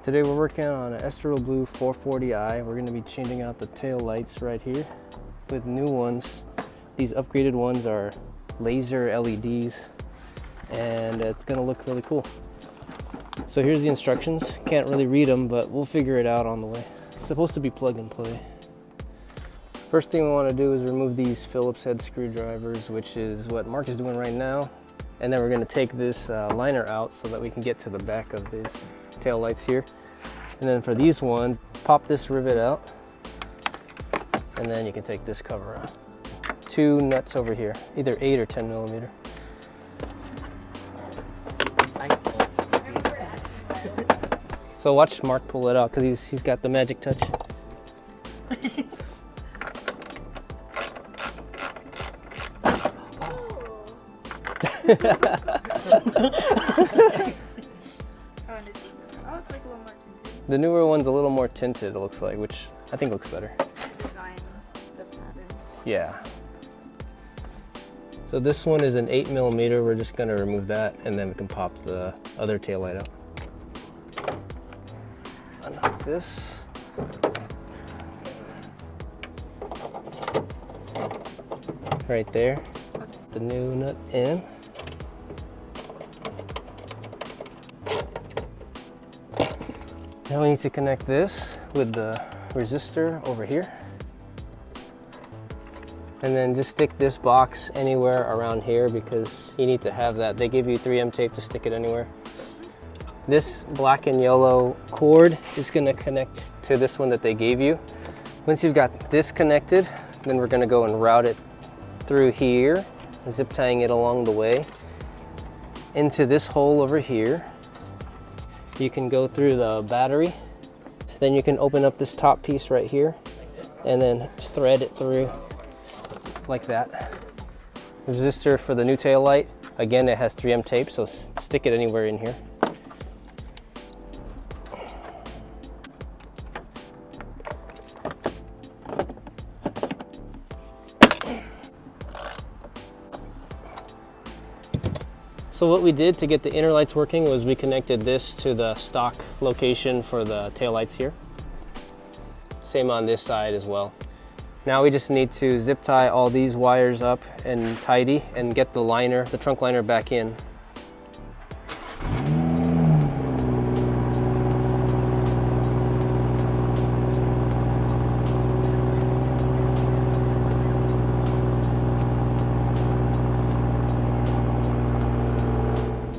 Today we're working on an Estoril Blue 440i. We're going to be changing out the tail lights right here with new ones. These upgraded ones are laser LEDs and it's going to look really cool. So here's the instructions. Can't really read them, but we'll figure it out on the way. It's supposed to be plug and play. First thing we want to do is remove these Phillips head screwdrivers, which is what Mark is doing right now. And then we're going to take this liner out so that we can get to the back of these tail lights here. And then for these ones, pop this rivet out and then you can take this cover out. Two nuts over here, either 8 or 10 millimeter. So watch Mark pull it out because he's got the magic touch. The newer one's a little more tinted, it looks like, which I think looks better. Design, the pattern. Yeah. So this one is an 8 millimeter. We're just going to remove that and then we can pop the other tail light out. Unhook this. Right there. The new nut in. Now we need to connect this with the resistor over here. And then just stick this box anywhere around here because you need to have that. They give you 3M tape to stick it anywhere. This black and yellow cord is going to connect to this one that they gave you. Once you've got this connected, then we're going to go and route it through here, zip tying it along the way into this hole over here. You can go through the battery, then you can open up this top piece right here and then just thread it through like that. Resistor for the new tail light, again it has 3M tape, so stick it anywhere in here. So what we did to get the inner lights working was we connected this to the stock location for the tail lights here. Same on this side as well. Now we just need to zip tie all these wires up and tidy and get the liner, the trunk liner back in.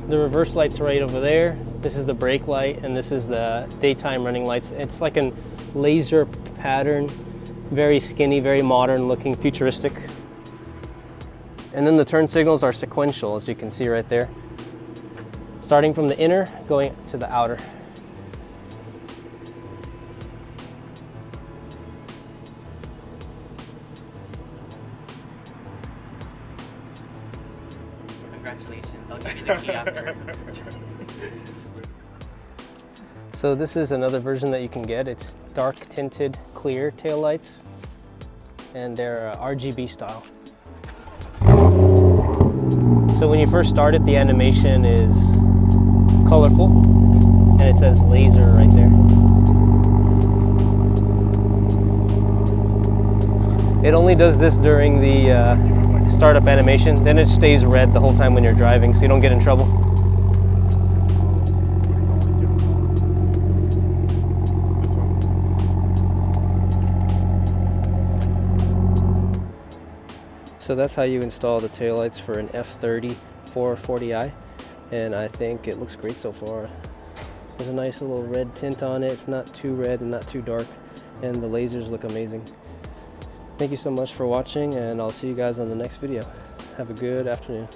The reverse light's right over there. This is the brake light and this is the daytime running lights. It's like a laser pattern, very skinny, very modern looking, futuristic. And then the turn signals are sequential, as you can see right there. Starting from the inner, going to the outer. Congratulations, I'll give you the key after. So this is another version that you can get. It's dark tinted clear tail lights and they're RGB style. So when you first start it, the animation is colorful and it says laser right there. It only does this during the startup animation, then it stays red the whole time when you're driving so you don't get in trouble. So that's how you install the taillights for an F30 440i, and I think it looks great so far. There's a nice little red tint on it. It's not too red and not too dark, and the lasers look amazing. Thank you so much for watching, and I'll see you guys on the next video. Have a good afternoon.